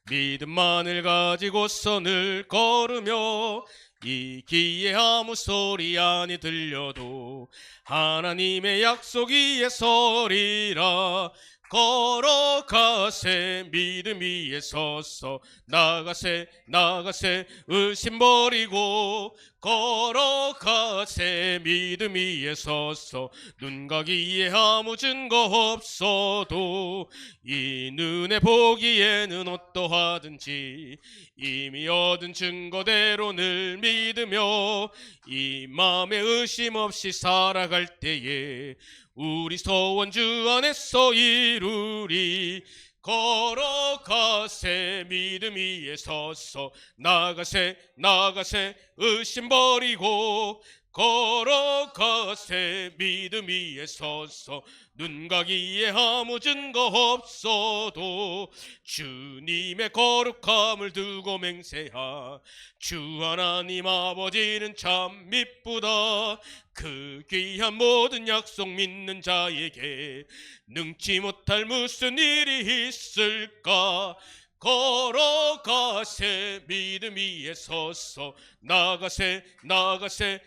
믿음만을 가지고서 늘 걸으며 이 귀에 아무 소리 안이 들려도 하나님의 약속 위에 서리라. 걸어가세 믿음 위에 서서 나가세 나가세 의심 버리고 걸어가세 믿음 위에 서서 눈 가기에 아무 증거 없어도 이 눈에 보기에는 어떠하든지 이미 얻은 증거대로 늘 믿으며 이 마음에 의심 없이 살아갈 때에 우리 소원 주 안에서 이루리. 걸어가세 믿음 위에 서서 나가세 나가세 의심 버리고 걸어가세 믿음 위에 서서 눈 가기에 아무 증거 없어도 주님의 거룩함을 두고 맹세하. 주 하나님 아버지는 참 미쁘다. 그 귀한 모든 약속 믿는 자에게 능치 못할 무슨 일이 있을까. 걸어가세 믿음 위에 서서 나가세 나가세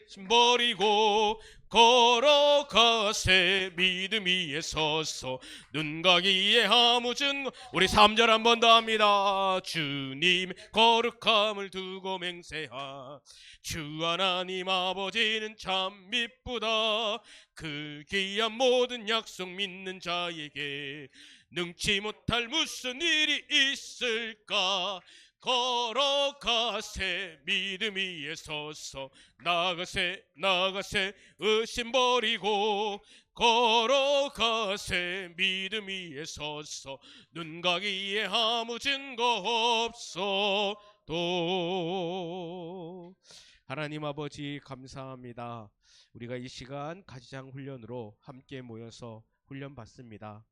짐 버리고 걸어가세 믿음 위에 서서 눈 가기에 아무 증거. 우리 3절 한 번 더 합니다. 주님 거룩함을 두고 맹세하. 주 하나님 아버지는 참 미쁘다. 그 귀한 모든 약속 믿는 자에게 능치 못할 무슨 일이 있을까. 걸어가세 믿음 위에 서서 나가세 나가세 의심 버리고 걸어가세 믿음 위에 서서 눈 가기에 아무 증거 없어도. 하나님 아버지 감사합니다. 우리가 이 시간 가지장 훈련으로 함께 모여서 훈련 받습니다.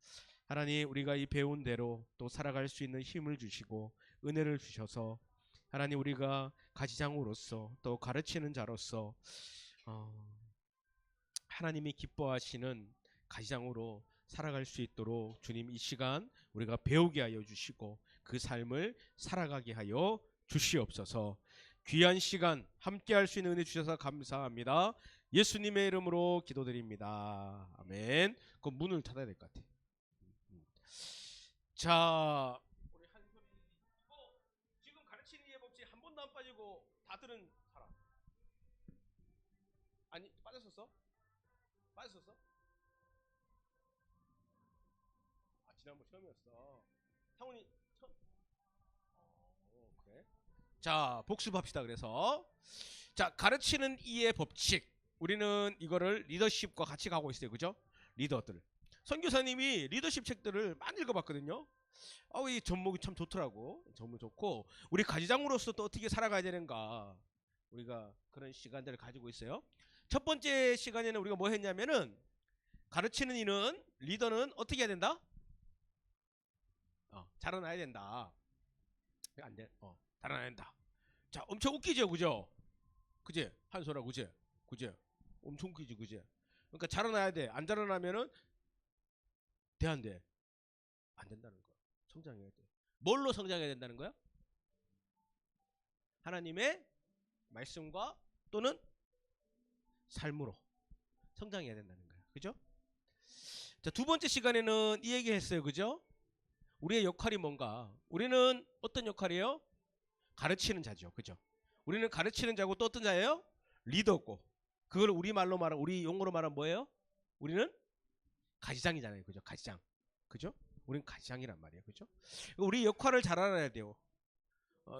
하나님, 우리가 이 배운 대로 또 살아갈 수 있는 힘을 주시고 은혜를 주셔서 하나님, 우리가 가지장으로서 또 가르치는 자로서 하나님이 기뻐하시는 가지장으로 살아갈 수 있도록 주님 이 시간 우리가 배우게 하여 주시고 그 삶을 살아가게 하여 주시옵소서. 귀한 시간 함께 할 수 있는 은혜 주셔서 감사합니다. 예수님의 이름으로 기도드립니다. 아멘. 그 문을 닫아야 될 것 같아. 자, 우리 한 소리. 지금 가르치는 이해 법칙 한 번도 안 빠지고 다 들은 사람. 아니, 빠졌었어? 빠졌었어? 아, 지난번 처음이었어. 상훈이 처음. 그래. 자, 복습합시다. 그래서 자, 가르치는 이해 법칙. 우리는 이거를 리더십과 같이 가고 있어요. 그죠? 리더들. 선교사님이 리더십 책들을 많이 읽어봤거든요. 이 전목이 참 좋더라고. 전목 좋고 우리 가지장으로서 또 어떻게 살아가야 되는가, 우리가 그런 시간들을 가지고 있어요. 첫 번째 시간에는 우리가 뭐 했냐면은 가르치는 이는 리더는 어떻게 해야 된다? 자라나야 된다. 안 돼. 자라나야 된다. 자, 엄청 웃기죠, 그죠? 그제 한소라 그제 엄청 웃기지, 그제. 그러니까 자라나야 돼. 안 자라나면은 돼, 안 돼? 안 된다는 거야. 성장해야 돼. 뭘로 성장해야 된다는 거야? 하나님의 말씀과 또는 삶으로 성장해야 된다는 거야. 그죠? 자, 두 번째 시간에는 이 얘기 했어요. 그죠? 우리의 역할이 뭔가? 우리는 어떤 역할이에요? 가르치는 자죠. 그죠? 우리는 가르치는 자고 또 어떤 자예요? 리더고. 그걸 우리 말로 말하면, 우리 용어로 말하면 뭐예요? 우리는 가지장이잖아요. 그죠? 가지장. 그죠? 우린 가지장이란 말이에요. 그죠? 우리 역할을 잘 알아야 돼요.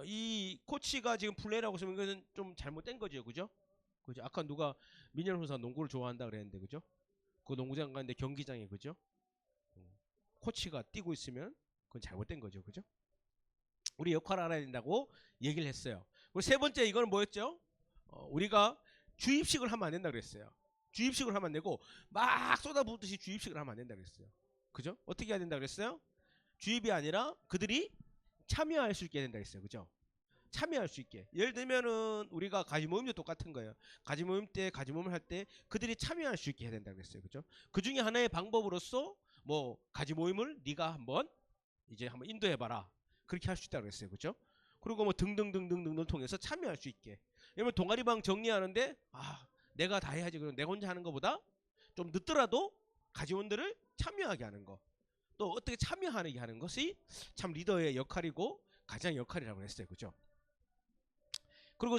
이 코치가 지금 플레이라고 했으면 이것은 좀 잘못된 거죠. 그죠? 그죠? 아까 누가 민현 훈사 농구를 좋아한다 그랬는데, 그죠? 그 농구장 가는데 경기장에, 그죠? 코치가 뛰고 있으면 그건 잘못된 거죠. 그죠? 우리 역할을 알아야 된다고 얘기를 했어요. 그리고 세 번째, 이거는 뭐였죠? 우리가 주입식을 하면 안 된다 그랬어요. 주입식을 하면 안 되고 막 쏟아붓듯이 주입식을 하면 안 된다 그랬어요. 그죠? 어떻게 해야 된다 그랬어요? 주입이 아니라 그들이 참여할 수 있게 된다 그랬어요. 그죠? 참여할 수 있게. 예를 들면은 우리가 가지 모임도 똑같은 거예요. 가지 모임 때, 가지 모임을 할 때 그들이 참여할 수 있게 해야 된다 그랬어요. 그죠? 그 중에 하나의 방법으로서 뭐 가지 모임을 네가 한번 이제 한번 인도해 봐라. 그렇게 할 수 있다고 그랬어요. 그죠? 그리고 뭐 등등등등등을 통해서 참여할 수 있게. 예를 동아리방 정리하는데 내가 다 해야지. 그럼 내가 혼자 하는 것보다 좀 늦더라도 가지원들을 참여하게 하는 거. 또 어떻게 참여하게 하는 것이 참 리더의 역할이고 가장 역할이라고 했어요. 그죠? 그리고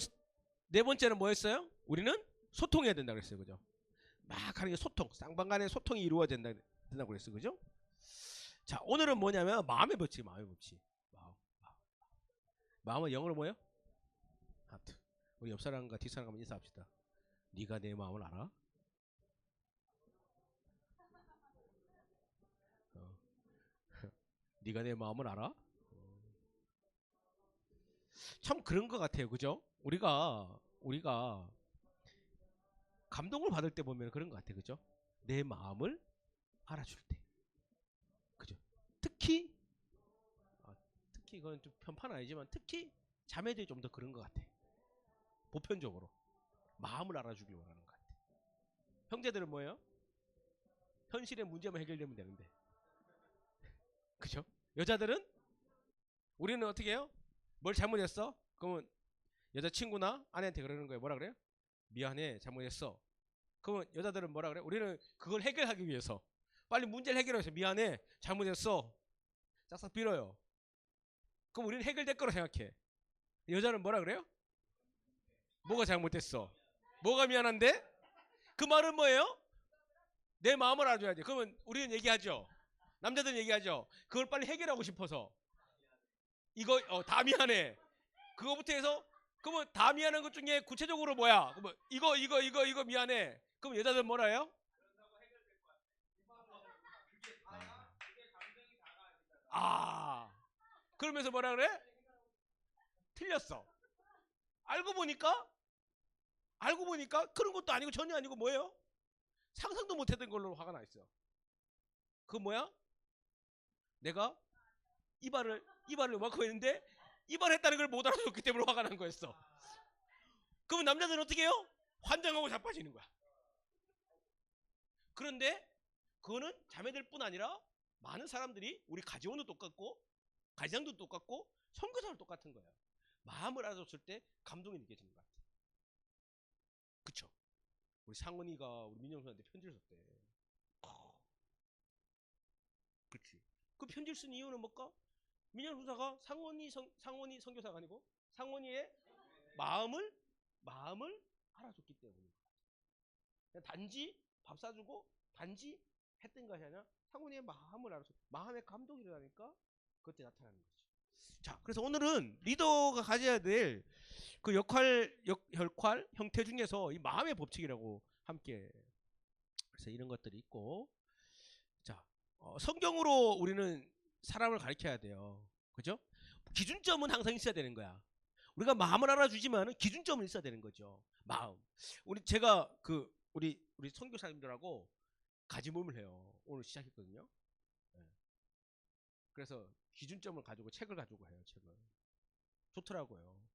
네 번째는 뭐였어요? 우리는 소통해야 된다고 그랬어요. 그죠? 막 하는 게 소통, 쌍방 간의 소통이 이루어야 된다고 그랬어요. 그죠? 자, 오늘은 뭐냐면 마음의 법칙, 마음의 법칙. 마음은 영어로 뭐예요? 하트. 우리 옆 사람과 뒷 사람과 인사합시다. 네가 내 마음을 알아? 네가 내 마음을 알아? 참 그런 것 같아요. 그죠? 우리가 감동을 받을 때 보면 그런 것 같아요. 그죠? 내 마음을 알아줄 때. 그죠? 특히 특히 이건 좀 편파는 아니지만 특히 자매들이 좀 더 그런 것 같아. 보편적으로 마음을 알아주길 원하는 것 같아. 형제들은 뭐예요? 현실의 문제만 해결되면 되는데. 그죠? 여자들은 우리는 어떻게 해요? 뭘 잘못했어? 그러면 여자친구나 아내한테 그러는 거예요. 뭐라 그래요? 미안해, 잘못했어. 그러면 여자들은 뭐라 그래요? 우리는 그걸 해결하기 위해서 빨리 문제를 해결하기 위해서 미안해, 잘못했어, 짝싹 빌어요. 그럼 우리는 해결될 거라 생각해. 여자는 뭐라 그래요? 뭐가 잘못됐어? 뭐가 미안한데? 그 말은 뭐예요? 내 마음을 알아줘야지. 그러면 우리는 얘기하죠. 남자들은 얘기하죠. 그걸 빨리 해결하고 싶어서. 이거 다 미안해. 그거부터 해서 그러면 다 미안한 것 중에 구체적으로 뭐야? 그러면 이거 미안해. 그럼 여자들은 뭐라 해요? 아. 그러면서 뭐라 그래? 틀렸어. 알고 보니까 그런 것도 아니고 전혀 아니고 뭐예요? 상상도 못했던 걸로 화가 나 있어. 그 뭐야? 내가 이발을 이만큼 했는데 이발했다는 걸 못 알아줬기 때문에 화가 난 거였어. 그러면 남자들은 어떻게 해요? 환장하고 자빠지는 거야. 그런데 그거는 자매들뿐 아니라 많은 사람들이 우리 가지원도 똑같고 가장도 똑같고 선교사도 똑같은 거예요. 마음을 알아줬을 때 감동이 느껴지는 것 같아. 그쵸? 우리 상원이가 우리 민영수한테 편지를 썼대. 그치? 그 편지를 쓴 이유는 뭘까? 민영수사가 상원이 선교사가 아니고 상원이의 마음을 알아줬기 때문인 것 같아. 단지 밥 사주고 단지 했던 것이 아니라 상원이의 마음을 알아줘. 마음의 감동이 일어나니까 그때 나타나는 거지. 자, 그래서 오늘은 리더가 가져야 될 그 역할, 형태 중에서 이 마음의 법칙이라고 함께 그래서 이런 것들이 있고, 자, 성경으로 우리는 사람을 가르쳐야 돼요. 그죠? 기준점은 항상 있어야 되는 거야. 우리가 마음을 알아주지만 기준점은 있어야 되는 거죠. 마음. 제가 우리 선교사님들하고 가지 모임을 해요. 오늘 시작했거든요. 네. 그래서 기준점을 가지고 책을 가지고 해요. 책을. 좋더라고요.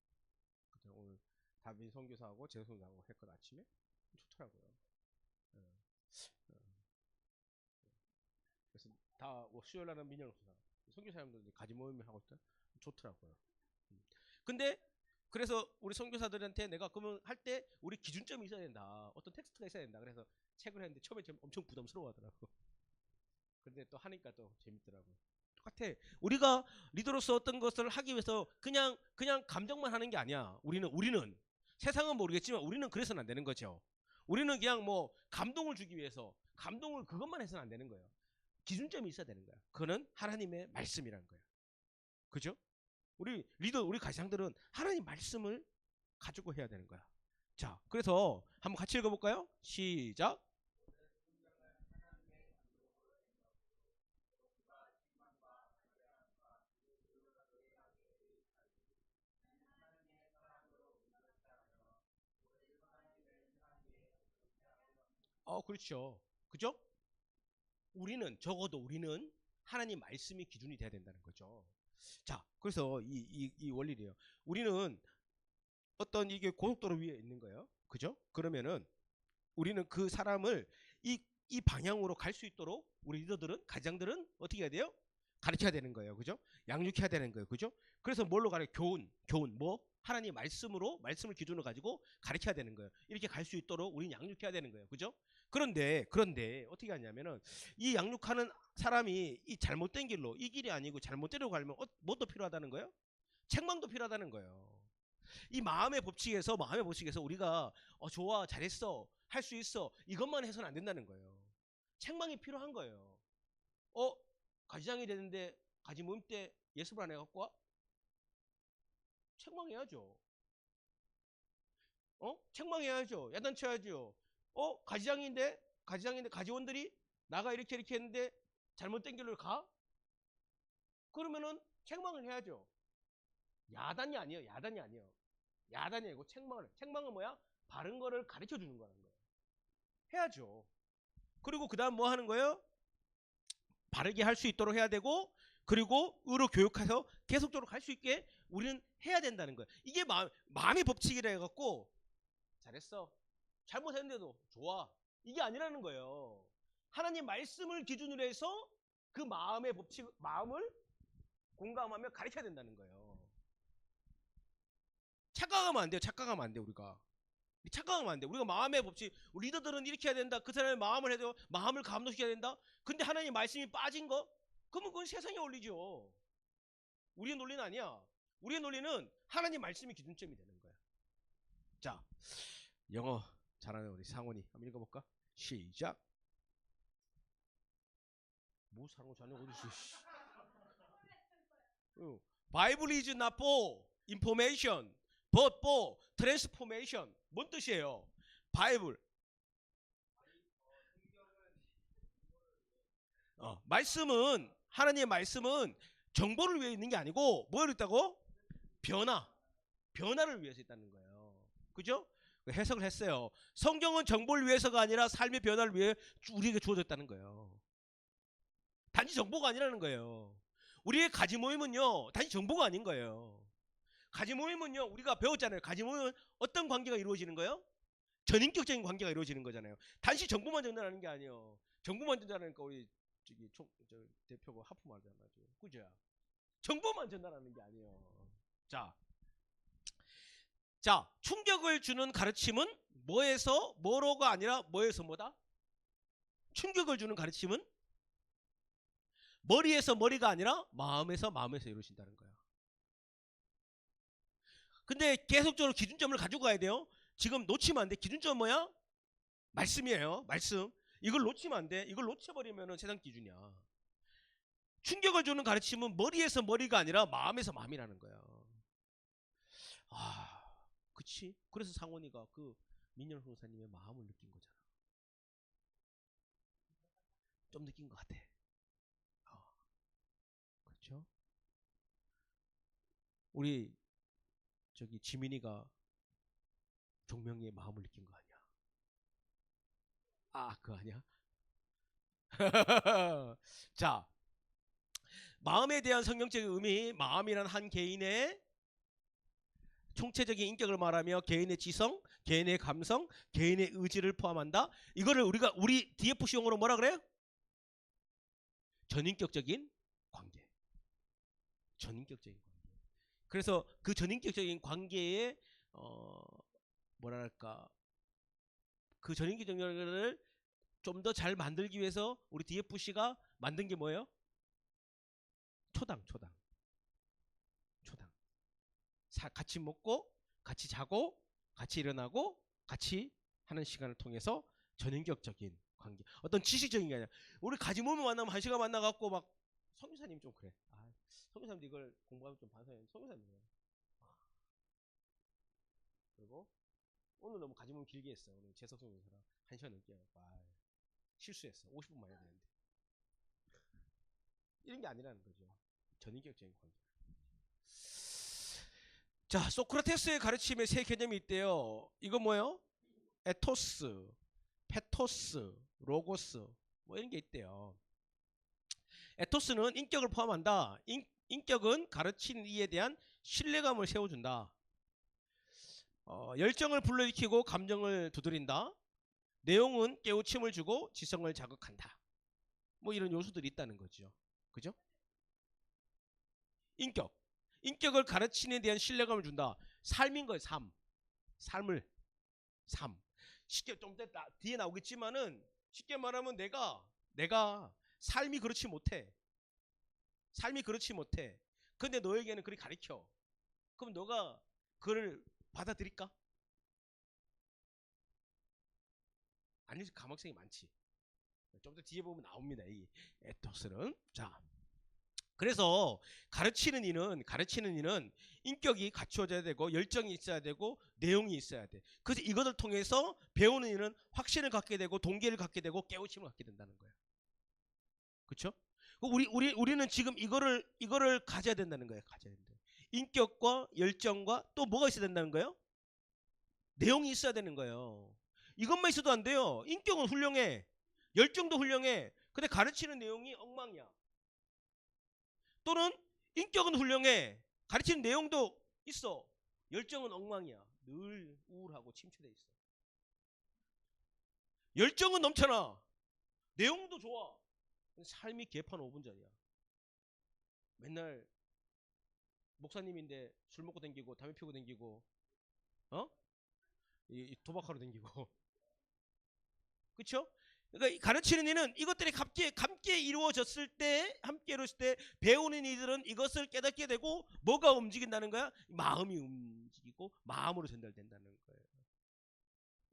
오늘 다빈 선교사하고 제 선교사하고 했거든 아침에. 좋더라고요. 네. 그래서 다 수요일 날은 민영 선교사님들 가지 모임을 하고 있다. 좋더라고요. 근데 그래서 우리 선교사들한테 내가 그러면 할 때 우리 기준점이 있어야 된다. 어떤 텍스트가 있어야 된다. 그래서 책을 했는데 처음에 좀 엄청 부담스러워하더라고. 근데 또 하니까 또 재밌더라고. 똑같아. 우리가 리더로서 어떤 것을 하기 위해서 그냥 감정만 하는 게 아니야. 우리는 세상은 모르겠지만 우리는 그래서는 안 되는 거죠. 우리는 그냥 뭐 감동을 주기 위해서 감동을 그것만 해서는 안 되는 거예요. 기준점이 있어야 되는 거야. 그거는 하나님의 말씀이라는 거야. 그죠? 우리 가장들은 하나님 말씀을 가지고 해야 되는 거야. 자, 그래서 한번 같이 읽어볼까요? 시작. 그렇죠. 그죠? 적어도 우리는 하나님 말씀이 기준이 돼야 된다는 거죠. 자, 그래서 이 원리래요. 우리는 어떤 이게 고속도로 위에 있는 거예요. 그죠? 그러면은 우리는 그 사람을 이 방향으로 갈 수 있도록 우리 리더들은 가장들은 어떻게 해야 돼요? 가르쳐야 되는 거예요. 그죠? 양육해야 되는 거예요. 그죠? 그래서 뭘로 가르쳐? 교훈. 뭐? 하나님 말씀을 기준으로 가지고 가르쳐야 되는 거예요. 이렇게 갈 수 있도록 우리는 양육해야 되는 거예요. 그죠? 그런데 어떻게 하냐면은 이 양육하는 사람이 이 잘못된 길로 이 길이 아니고 잘못된 데로 가려면 뭣도 필요하다는 거예요? 책망도 필요하다는 거예요. 이 마음의 법칙에서 우리가 좋아 잘했어 할 수 있어 이것만 해서는 안 된다는 거예요. 책망이 필요한 거예요. 가지장이 되는데 가지 모임 때 예습을 안 해갖고 와? 책망해야죠. 책망해야죠. 야단쳐야죠. 가지장인데 가지원들이 나가 이렇게 했는데 잘못된 길로 가? 그러면은 책망을 해야죠. 야단이 아니에요. 야단이 아니고 책망은 뭐야? 바른 거를 가르쳐 주는 거라는 거예요. 해야죠. 그리고 그 다음 뭐 하는 거예요? 바르게 할 수 있도록 해야 되고, 그리고 의로 교육해서 계속적으로 갈 수 있게 우리는 해야 된다는 거예요. 이게 마음의 법칙이라 해갖고 잘했어 잘못했는데도 좋아 이게 아니라는 거예요. 하나님 말씀을 기준으로 해서 그 마음의 법칙, 마음을 공감하며 가르쳐야 된다는 거예요. 착각하면 안 돼요. 우리가 착각하면 안 돼. 우리가 마음의 법칙, 우리 리더들은 이렇게 해야 된다. 그 사람의 마음을 해도 마음을 감동시켜야 된다. 근데 하나님 말씀이 빠진 거? 그러면 그건 세상에 올리죠. 우리의 논리는 아니야. 우리의 논리는 하나님 말씀이 기준점이 되는 거야. 자, 영어 잘하는 우리 상원이 한번 읽어볼까? 시작. 뭐 상원 자네 어디 있어? Bible is not for information, but for transformation. 뭔 뜻이에요? 바이블. 하나님의 말씀은 정보를 위해 있는 게 아니고 뭐를 있다고? 변화를 위해서 있다는 거예요. 그죠? 해석을 했어요. 성경은 정보를 위해서가 아니라 삶의 변화를 위해 우리에게 주어졌다는 거예요. 단지 정보가 아니라는 거예요. 우리의 가지 모임은요, 단지 정보가 아닌 거예요. 가지 모임은요, 우리가 배웠잖아요. 가지 모임은 어떤 관계가 이루어지는 거예요? 전인격적인 관계가 이루어지는 거잖아요. 단지 정보만 전달하는 게 아니에요. 정보만 전달하니까 우리 대표가 하품 말잖아요. 그죠? 정보만 전달하는 게 아니에요. 자, 충격을 주는 가르침은 뭐에서 뭐로가 아니라 뭐에서 뭐다? 충격을 주는 가르침은 머리에서 머리가 아니라 마음에서 이루어진다는 거야. 근데 계속적으로 기준점을 가지고 가야 돼요. 지금 놓치면 안 돼. 기준점은 뭐야? 말씀이에요. 말씀. 이걸 놓치면 안 돼. 이걸 놓쳐버리면 세상 기준이야. 충격을 주는 가르침은 머리에서 머리가 아니라 마음에서 마음이라는 거야. 그치? 그래서 상원이가 그 민영 선사님의 마음을 느낀 거잖아. 좀 느낀 것 같아. 그렇죠? 우리 지민이가 종명이의 마음을 느낀 거 아니야? 그거 아니야? 자, 마음에 대한 성경적인 의미, 마음이란 한 개인의 총체적인 인격을 말하며 개인의 지성, 개인의 감성, 개인의 의지를 포함한다. 이거를 우리 DFC 용어로 뭐라 그래요? 전인격적인 관계. 전인격적인 관계. 그래서 그 전인격적인 관계에 뭐랄까 그 전인격적인 관계를 좀 더 잘 만들기 위해서 우리 DFC가 만든 게 뭐예요? 초당. 같이 먹고, 같이 자고, 같이 일어나고, 같이 하는 시간을 통해서 전인격적인 관계. 어떤 지식적인 게 아니라 우리 가지 모임 만나면 1시간 만나갖고 막 성교사님 좀 그래. 성교사님도 이걸 공부하면 좀 반성해. 성교사님 그래. 그리고 오늘 너무 가지 모임 길게 했어. 오늘 재석 성교사랑 1시간 넘게 해갖고 실수했어. 50분만 해야 되는데. 이런 게 아니라는 거죠. 전인격적인 관계. 자, 소크라테스의 가르침에 세 개념이 있대요. 이거 뭐예요? 에토스, 페토스, 로고스 뭐 이런 게 있대요. 에토스는 인격을 포함한다. 인격은 가르치는 이에 대한 신뢰감을 세워준다. 열정을 불러일으키고 감정을 두드린다. 내용은 깨우침을 주고 지성을 자극한다. 뭐 이런 요소들이 있다는 거죠. 그죠? 인격. 인격을 가르치는 데 대한 신뢰감을 준다. 삶인 거예요. 삶을. 삶. 쉽게 좀 뒤에 나오겠지만은 쉽게 말하면 내가 삶이 그렇지 못해. 삶이 그렇지 못해. 근데 너에게는 그렇게 가르쳐. 그럼 너가 그걸 받아들일까? 아닐 가망성이 많지. 좀 더 뒤에 보면 나옵니다. 이 에토스는. 자, 그래서 가르치는 이는 인격이 갖추어져야 되고 열정이 있어야 되고 내용이 있어야 돼. 그래서 이것을 통해서 배우는 이는 확신을 갖게 되고 동기를 갖게 되고 깨우침을 갖게 된다는 거예요. 그렇죠? 우리는 지금 이거를 가져야 된다는 거예요. 가져야 된다. 인격과 열정과 또 뭐가 있어야 된다는 거예요? 내용이 있어야 되는 거예요. 이것만 있어도 안 돼요. 인격은 훌륭해. 열정도 훌륭해. 근데 가르치는 내용이 엉망이야. 또는 인격은 훌륭해. 가르치는 내용도 있어. 열정은 엉망이야. 늘 우울하고 침체돼 있어. 열정은 넘쳐나. 내용도 좋아. 삶이 개판 5분 전이야. 맨날 목사님인데 술 먹고 댕기고 담배 피우고 댕기고 도박하러 댕기고 그쵸? 그러니까 가르치는 이는 이것들이 함께 이루어졌을 때 배우는 이들은 이것을 깨닫게 되고 뭐가 움직인다는 거야? 마음이 움직이고 마음으로 전달된다는 거예요.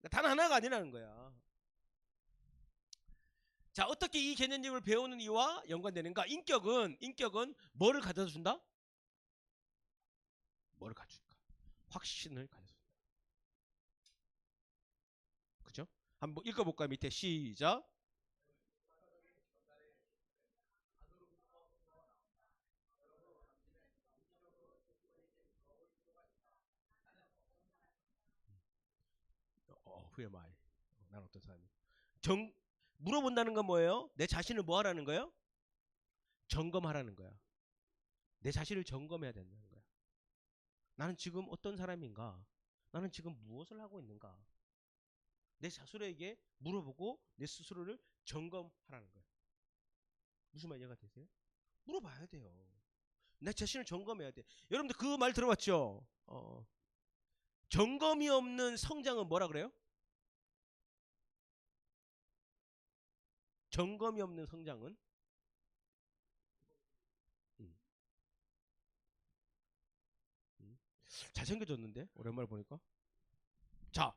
그러니까 단 하나가 아니라는 거야. 자, 어떻게 이 개념을 배우는 이와 연관되는가? 인격은 뭐를 가져다 준다? 뭐를 가져줄까? 확신을 가져준다. 그죠? 한번 읽어볼까요? 밑에 시작. Who am I? 난 어떤 사람이? 물어본다는 건 뭐예요? 내 자신을 뭐 하라는 거예요? 점검하라는 거야. 내 자신을 점검해야 된다는 거야. 나는 지금 어떤 사람인가? 나는 지금 무엇을 하고 있는가? 내 스스로에게 물어보고 내 스스로를 점검하라는 거야. 무슨 말 이해가 되세요? 물어봐야 돼요. 내 자신을 점검해야 돼. 여러분들 그 말 들어봤죠? 점검이 없는 성장은 뭐라 그래요? 점검이 없는 성장은 잘생겨졌는데 오랜만에 보니까. 자,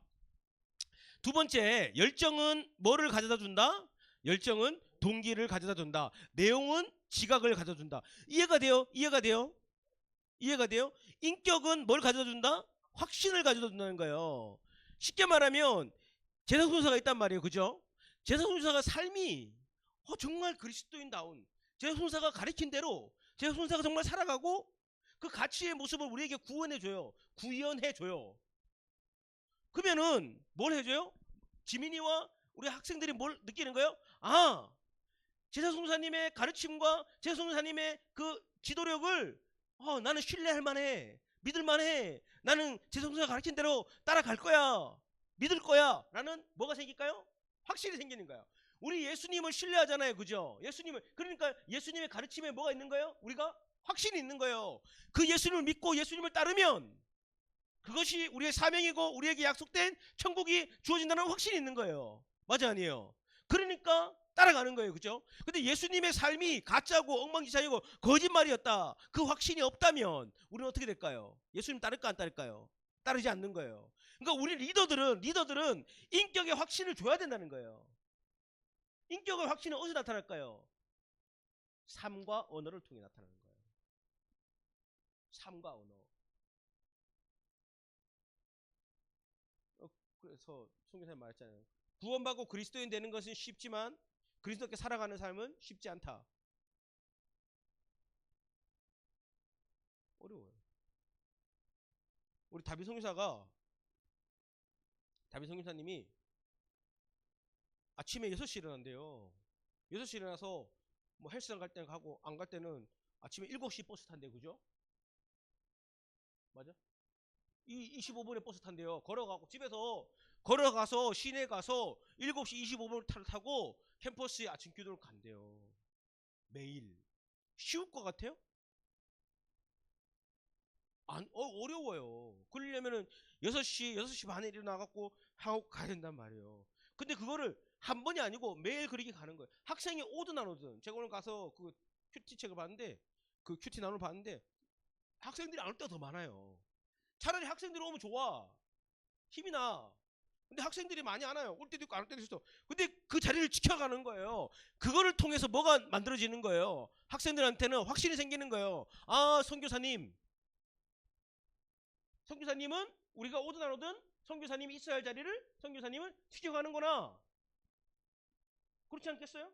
두 번째, 열정은 뭐를 가져다 준다? 열정은 동기를 가져다 준다. 내용은 지각을 가져다 준다. 이해가 돼요? 이해가 돼요? 이해가 돼요? 인격은 뭘 가져다 준다? 확신을 가져다 준다는 거예요. 쉽게 말하면 제사송사가 있단 말이에요. 그죠? 제사송사가 삶이 정말 그리스도인다운, 제사송사가 가르친 대로 제사송사가 정말 살아가고 그 가치의 모습을 우리에게 구원해줘요. 구현해줘요. 그러면은 뭘 해줘요? 지민이와 우리 학생들이 뭘 느끼는 거예요? 아, 제사송사님의 가르침과 제사송사님의 그 지도력을 나는 신뢰할 만해. 믿을 만해. 나는 제사송사가 가르친 대로 따라갈 거야. 믿을 거야. 라는 뭐가 생길까요? 확실히 생기는 거야. 우리 예수님을 신뢰하잖아요. 그죠? 그러니까 예수님의 가르침에 뭐가 있는 거예요? 우리가 확신이 있는 거예요. 그 예수님을 믿고 예수님을 따르면 그것이 우리의 사명이고 우리에게 약속된 천국이 주어진다는 확신이 있는 거예요. 맞아 아니에요? 그러니까 따라가는 거예요. 그죠? 근데 예수님의 삶이 가짜고 엉망진창이고 거짓말이었다. 그 확신이 없다면 우리는 어떻게 될까요? 예수님 따를까 안 따를까요? 따르지 않는 거예요. 그러니까 우리 리더들은 인격의 확신을 줘야 된다는 거예요. 인격의 확신은 어디서 나타날까요? 삶과 언어를 통해 나타나는 거예요. 삶과 언어. 그래서 송교사님 말했잖아요. 구원받고 그리스도인 되는 것은 쉽지만 그리스도께 살아가는 삶은 쉽지 않다. 어려워요. 우리 다비 성교사님이 아침에 6시에 일어난대요. 6시에 일어나서 뭐 헬스장 갈 때는 가고 안 갈 때는 아침에 7시 버스 탄대요. 그죠? 맞아? 25분에 버스 탄대요. 걸어가서 시내 가서 7시 25분을 타고 캠퍼스에 아침 기도를 간대요. 매일. 쉬울 것 같아요? 어려워요. 그러려면은 6시 반에 일어나갖고 하고 가야 된단 말이에요. 근데 그거를 한 번이 아니고 매일 그렇게 가는 거예요. 학생이 오든 안 오든. 제가 오늘 가서 그 큐티 책을 봤는데, 그 큐티 나눔을 봤는데, 학생들이 안 올 때가 더 많아요. 차라리 학생들이 오면 좋아. 힘이 나. 근데 학생들이 많이 안 와요. 올 때도 있고 안 올 때도 있어. 근데 그 자리를 지켜가는 거예요. 그거를 통해서 뭐가 만들어지는 거예요. 학생들한테는 확신이 생기는 거예요. 아, 선교사님은 우리가 오든 안 오든 선교사님이 있어야 할 자리를 선교사님은 지켜가는구나. 그렇지 않겠어요?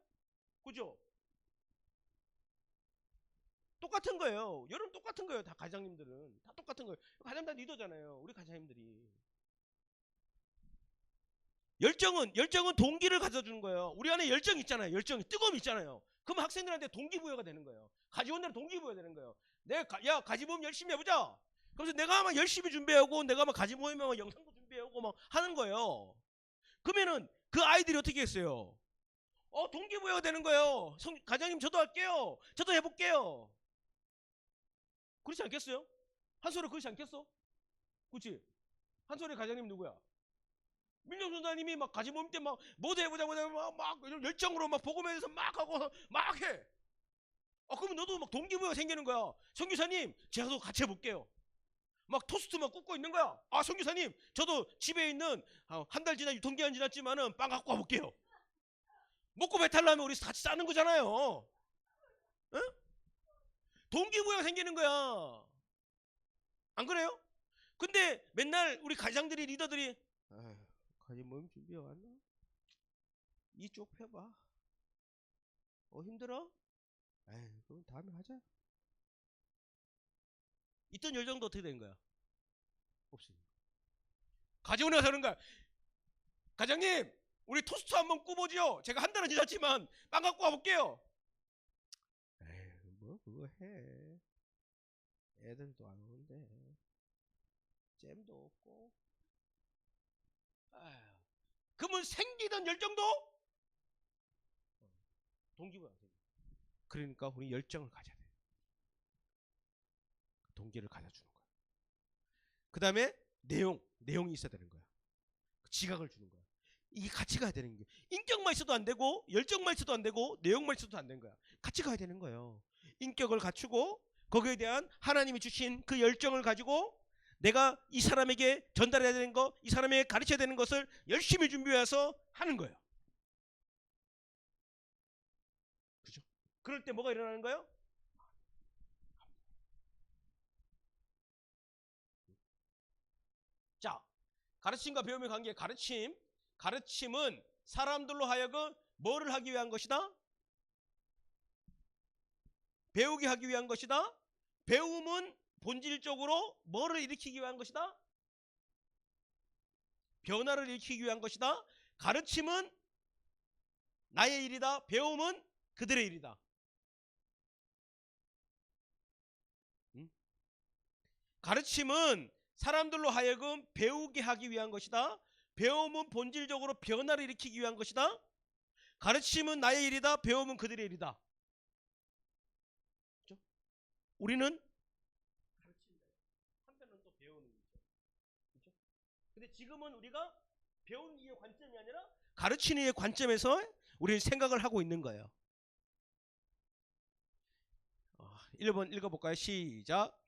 그죠? 똑같은 거예요. 여러분 똑같은 거예요. 다 가장님들은 다 똑같은 거예요. 가장 다 리더잖아요. 우리 가장님들이. 열정은 동기를 가져주는 거예요. 우리 안에 열정이 있잖아요. 열정이, 뜨거움이 있잖아요. 그럼 학생들한테 동기부여가 되는 거예요. 가지원들은 동기부여가 되는 거예요. 야, 가지모임 열심히 해보자. 그래서 내가 막 열심히 준비하고, 내가 막 가지모임에 막 영상도 준비하고 막 하는 거예요. 그러면은 그 아이들이 어떻게 했어요? 동기부여가 되는 거예요. 가장님 저도 할게요. 저도 해볼게요. 그렇지 않겠어요? 한솔이 그렇지 않겠어? 그렇지? 한솔이 가장님 누구야? 민정수사님이 막 가지모임 때 막 모두 해보자 막 열정으로 막 복음에 대해서 막 하고 막 해. 그러면 너도 막 동기부여가 생기는 거야. 선교사님 제가도 같이 해볼게요. 막 토스트 막 굽고 있는 거야. 선교사님 저도 집에 있는 한 달 지나 유통기한 지났지만은 빵 갖고 와볼게요. 먹고 배탈 나면 우리 같이 싸는 거잖아요. 응? 동기부여가 생기는 거야. 안 그래요? 근데 맨날 우리 가장들이, 리더들이 가지모임 준비해 왔나? 이쪽 펴봐. 힘들어? 그럼 다음에 하자. 있던 열정도 어떻게 된 거야? 없습니다. 가지원에 가서 하는 거야. 가장님, 우리 토스트 한번 구워보죠. 제가 한 달은 지났지만 빵 갖고 와볼게요. 뭐 그거 해. 애들도 안 오는데 잼도 없고. 그러면 생기던 열정도 동기부여 안 생겨. 그러니까 우리 열정을 가져야 돼. 동기를 가져주는 거야. 그 다음에 내용이 있어야 되는 거야. 지각을 주는 거야. 이게 같이 가야 되는 게, 인격만 있어도 안 되고 열정만 있어도 안 되고 내용만 있어도 안 되는 거야. 같이 가야 되는 거예요. 인격을 갖추고 거기에 대한 하나님이 주신 그 열정을 가지고 내가 이 사람에게 전달해야 되는 거, 이 사람에게 가르쳐야 되는 것을 열심히 준비해서 하는 거예요. 그죠? 그럴 때 뭐가 일어나는 거예요? 자, 가르침과 배움의 관계. 가르침은 사람들로 하여금 뭐를 하기 위한 것이다? 배우게 하기 위한 것이다. 배움은 본질적으로 뭐를 일으키기 위한 것이다? 변화를 일으키기 위한 것이다. 가르침은 나의 일이다. 배움은 그들의 일이다. 가르침은 사람들로 하여금 배우게 하기 위한 것이다. 배움은 본질적으로 변화를 일으키기 위한 것이다. 가르침은 나의 일이다. 배움은 그들의 일이다. 그렇죠? 우리는 가르친다. 한편은 또 배우는 거죠. 그렇죠? 근데 지금은 우리가 배우는 이의 관점이 아니라 가르치는 이의 관점에서 우리는 생각을 하고 있는 거예요. 1번 읽어볼까요? 시작.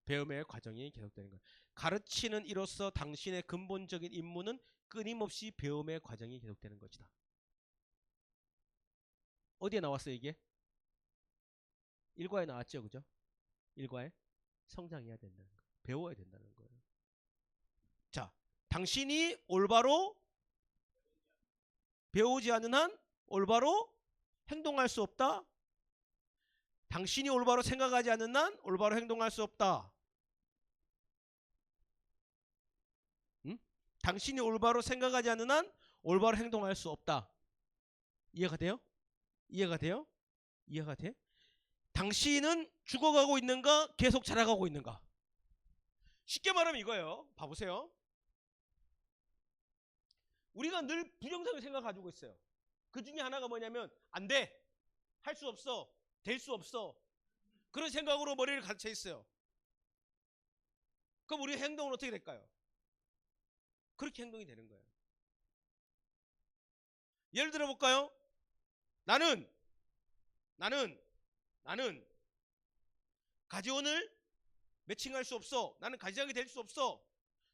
배움의 과정이 계속되는 거예요. 가르치는 이로써 당신의 근본적인 임무는 끊임없이 배움의 과정이 계속되는 것이다. 어디에 나왔어요 이게? 일과에 나왔죠, 그죠? 일과에 성장해야 된다는 거예요. 배워야 된다는 거예요. 자, 당신이 올바로 배우지 않는 한 올바로 행동할 수 없다. 당신이 올바로 생각하지 않는 한 올바로 행동할 수 없다. 당신이 올바로 생각하지 않는 한 올바로 행동할 수 없다. 이해가 돼요? 이해가 돼요? 이해가 돼? 당신은 죽어가고 있는가? 계속 자라가고 있는가? 쉽게 말하면 이거예요. 봐보세요. 우리가 늘 부정적인 생각 가지고 있어요. 그 중에 하나가 뭐냐면 안 돼. 할 수 없어. 될 수 없어. 그런 생각으로 머리를 갇혀 있어요. 그럼 우리 행동은 어떻게 될까요? 그렇게 행동이 되는 거예요. 예를 들어 볼까요? 나는 가지원을 매칭할 수 없어. 나는 가지장이 될 수 없어.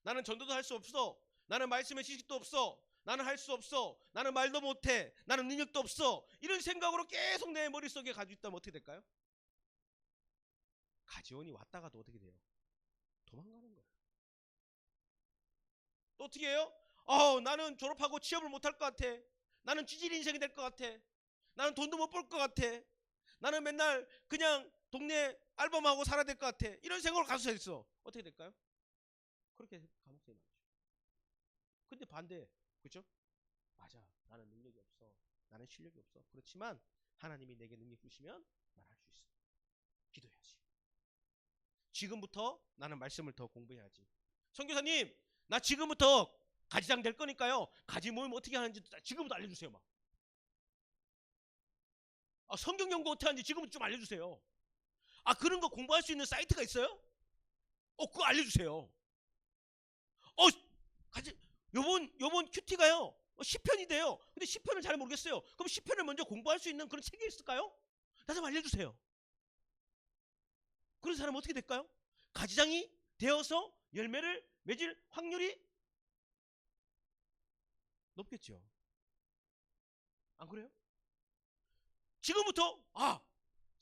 나는 전도도 할 수 없어. 나는 말씀의 지식도 없어. 나는 할 수 없어. 나는 말도 못해. 나는 능력도 없어. 이런 생각으로 계속 내 머릿속에 가지고 있다면 어떻게 될까요? 가지원이 왔다가도 어떻게 돼요? 도망가는 거예요. 또 어떻게 해요? 나는 졸업하고 취업을 못할 것 같아. 나는 찌질 인생이 될 것 같아. 나는 돈도 못 벌 것 같아. 나는 맨날 그냥 동네 알바하고 살아야 될 것 같아. 이런 생각으로 가서 있어. 어떻게 될까요? 그렇게 가능성이 많죠. 근데 반대, 그죠? 맞아. 나는 능력이 없어. 나는 실력이 없어. 그렇지만 하나님이 내게 능력 주시면 말할 수 있어. 기도해야지. 지금부터 나는 말씀을 더 공부해야지. 선교사님, 나 지금부터 가지장 될 거니까요. 가지 모임 어떻게 하는지 지금부터 알려주세요. 막. 성경 연구 어떻게 하는지 지금부터 좀 알려주세요. 그런 거 공부할 수 있는 사이트가 있어요? 그거 알려주세요. 요번 큐티가요. 10편이 돼요. 근데 10편을 잘 모르겠어요. 그럼 10편을 먼저 공부할 수 있는 그런 책이 있을까요? 나 좀 알려주세요. 그런 사람은 어떻게 될까요? 가지장이 되어서 열매를 맺을 확률이 높겠죠. 안 그래요? 지금부터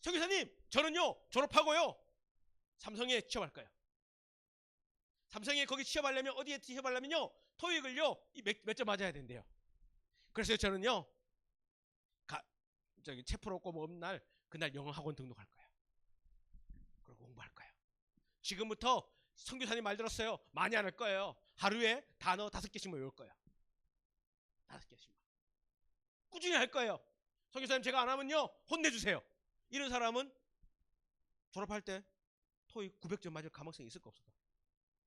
서기사님 저는요 졸업하고요 삼성에 취업할 거예요. 삼성에 거기 취업하려면 어디에 취업하려면요 토익을요 몇 점 맞아야 된대요. 그래서 저는요 체플 없고 뭐 없는 날 그날 영어 학원 등록할 거예요. 그리고 공부할 거예요. 지금부터 선교사님 말 들었어요. 많이 안 할 거예요. 하루에 단어 5개씩만 외울 거예요. 5개씩만 꾸준히 할 거예요. 선교사님 제가 안 하면요 혼내주세요. 이런 사람은 졸업할 때 토익 900점 맞을 가능성이 있을까 없을까?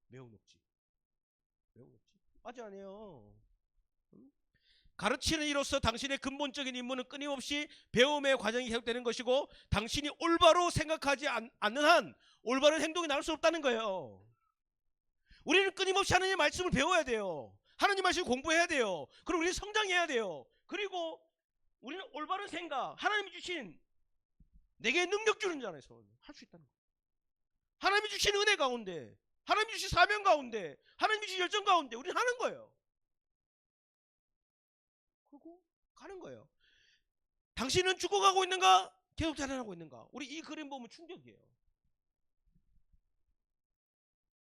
매우 높지. 매우 높지. 맞지 않아요. 가르치는 이로써 당신의 근본적인 임무는 끊임없이 배움의 과정이 계속되는 것이고 당신이 올바로 생각하지 않는 한 올바른 행동이 나올 수 없다는 거예요. 우리는 끊임없이 하나님의 말씀을 배워야 돼요. 하나님 말씀을 공부해야 돼요. 그리고 우리는 성장해야 돼요. 그리고 우리는 올바른 생각, 하나님이 주신 내게 능력 주는 자에서 할 수 있다는 거예요. 하나님이 주신 은혜 가운데, 하나님이 주신 사명 가운데, 하나님이 주신 열정 가운데 우리는 하는 거예요. 그리고 가는 거예요. 당신은 죽어가고 있는가? 계속 자라나고 있는가? 우리 이 그림 보면 충격이에요.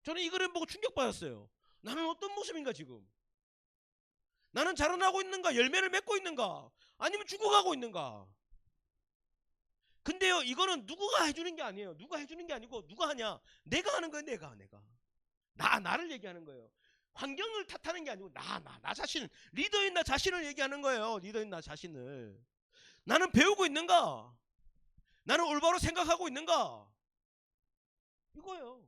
저는 이 그림 보고 충격받았어요. 나는 어떤 모습인가 지금? 나는 자라나고 있는가? 열매를 맺고 있는가? 아니면 죽어가고 있는가? 근데요 이거는 누구가 해주는 게 아니에요. 누가 해주는 게 아니고 누가 하냐? 내가 하는 거예요. 내가 나를 얘기하는 거예요. 환경을 탓하는 게 아니고 나 자신, 리더인 나 자신을 얘기하는 거예요. 리더인 나 자신을. 나는 배우고 있는가? 나는 올바로 생각하고 있는가? 이거예요.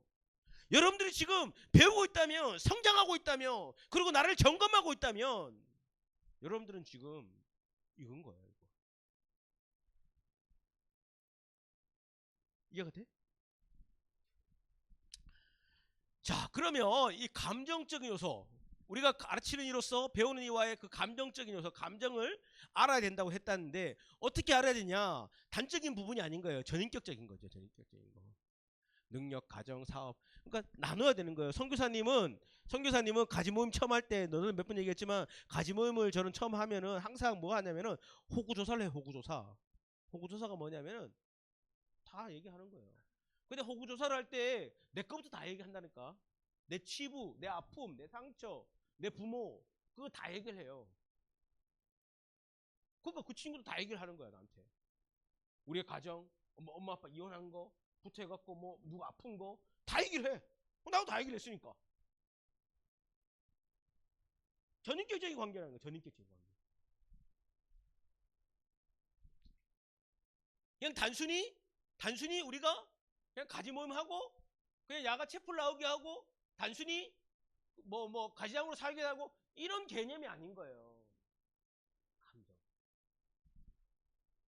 여러분들이 지금 배우고 있다면, 성장하고 있다면, 그리고 나를 점검하고 있다면 여러분들은 지금 이건 거예요. 이거. 이해가 돼? 자, 그러면 이 감정적인 요소, 우리가 가르치는 이로써 배우는 이와의 그 감정적인 요소, 감정을 알아야 된다고 했다는데 어떻게 알아야 되냐? 단적인 부분이 아닌 거예요. 전인격적인 거죠. 전인격적인 거. 능력, 가정, 사업. 그러니까 나눠야 되는 거예요. 선교사님은 가지 모임 처음 할 때 너는 몇 번 얘기했지만 가지 모임을 저는 처음 하면은 항상 뭐 하냐면은 호구 조사를 해요. 호구 조사. 호구 조사가 뭐냐면은 다 얘기하는 거예요. 근데 호구 조사를 할 때 내 거부터 다 얘기한다니까. 내 치부, 내 아픔, 내 상처, 내 부모 그거 다 얘기를 해요. 그러니까 그 친구도 다 얘기를 하는 거야 나한테. 우리의 가정, 엄마 아빠 이혼한 거, 부태해갖고 뭐 누가 아픈 거 다 얘기를 해. 나도 다 얘기를 했으니까. 전인격적인 관계라는 거야. 전인격적인 관계. 그냥 단순히 우리가 그냥 가지 모임 하고 그냥 야가 채플 나오게 하고 단순히 뭐 가지장으로 살게 하고 이런 개념이 아닌 거예요. 감정.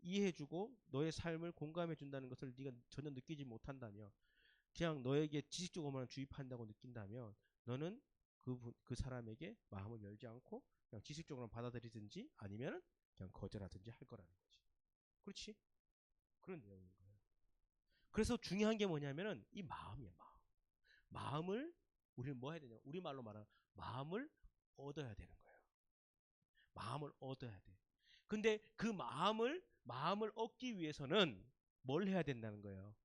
이해해주고 너의 삶을 공감해준다는 것을 네가 전혀 느끼지 못한다면, 그냥 너에게 지식적으로만 주입한다고 느낀다면, 너는 그 사람에게 마음을 열지 않고 그냥 지식적으로만 받아들이든지 아니면 그냥 거절하든지 할 거라는 거지. 그렇지? 그런 내용인 거예요. 그래서 중요한 게 뭐냐면은 이 마음이야, 마음. 마음을 우리는 뭐 해야 되냐? 우리 말로 말하면 마음을 얻어야 되는 거예요. 마음을 얻어야 돼. 근데 그 마음을 얻기 위해서는 뭘 해야 된다는 거예요?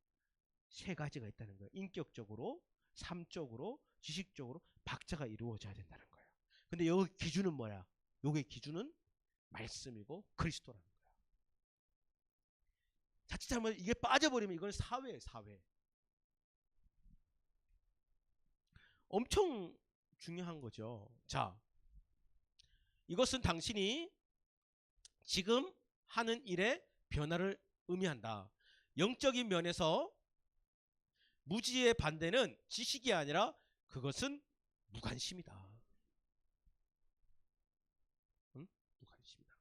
세 가지가 있다는 거예요. 인격적으로, 삶적으로, 지식적으로 박자가 이루어져야 된다는 거예요. 근데 여기 기준은 뭐야? 요게 기준은 말씀이고 그리스도라는 거야. 자칫 잘못 이게 빠져버리면 이건 사회예요, 사회. 엄청 중요한 거죠. 자, 이것은 당신이 지금 하는 일의 변화를 의미한다. 영적인 면에서 무지의 반대는 지식이 아니라 그것은 무관심이다. 응? 무관심이다.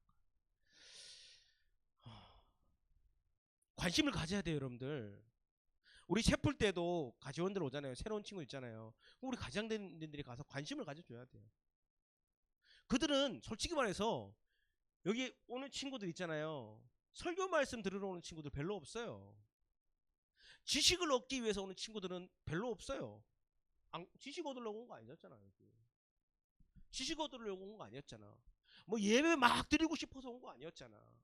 관심을 가져야 돼요, 여러분들. 우리 채플 때도 가지원들 오잖아요. 새로운 친구 있잖아요. 우리 가장들이 가서 관심을 가져줘야 돼요. 그들은 솔직히 말해서 여기 오는 친구들 있잖아요. 설교 말씀 들으러 오는 친구들 별로 없어요. 지식을 얻기 위해서 오는 친구들은 별로 없어요. 지식 얻으려고 온 거 아니었잖아. 여기. 지식 얻으려고 온 거 아니었잖아. 뭐 예배 막 드리고 싶어서 온 거 아니었잖아.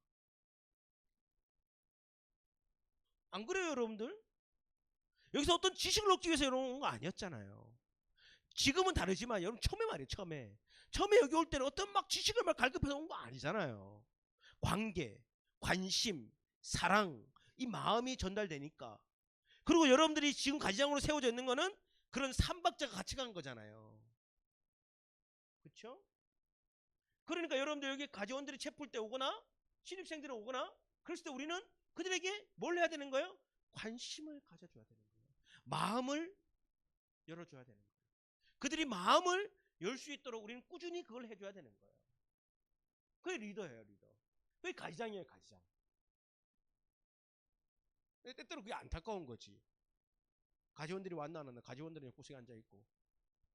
안 그래요, 여러분들? 여기서 어떤 지식을 얻기 위해서 온 거 아니었잖아요. 지금은 다르지만 여러분 처음에 말이에요. 처음에 여기 올 때는 어떤 막 지식을 막 갈급해서 온 거 아니잖아요. 관계, 관심, 사랑, 이 마음이 전달되니까. 그리고 여러분들이 지금 가지장으로 세워져 있는 거는 그런 삼박자가 같이 간 거잖아요. 그렇죠? 그러니까 여러분들 여기 가지원들이 채플 때 오거나 신입생들이 오거나 그랬을 때 우리는 그들에게 뭘 해야 되는 거예요? 관심을 가져줘야 되는 거예요. 마음을 열어줘야 되는 거예요. 그들이 마음을 열 수 있도록 우리는 꾸준히 그걸 해줘야 되는 거예요. 그게 리더예요, 리더. 그게 가지장이에요, 가지장. 때때로 그게 안타까운 거지. 가지원들이 왔나 안 왔나, 가지원들은 구석에 앉아있고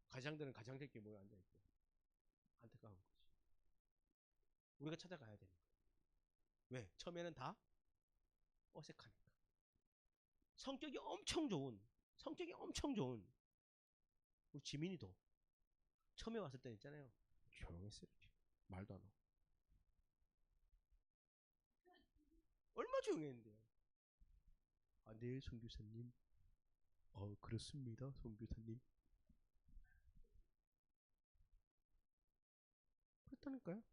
가장들은 가장들끼리 모여 앉아있고. 안타까운 거지. 우리가 찾아가야 되는 거예요. 왜? 처음에는 다 어색하니까. 성격이 엄청 좋은 우리 지민이도 처음에 왔을 때 있잖아요. 조용했어요. 말도 안 하고. 얼마 조용했는데요. 아, 네, 송교사님. 그렇습니다, 송교사님. 그랬다니까요.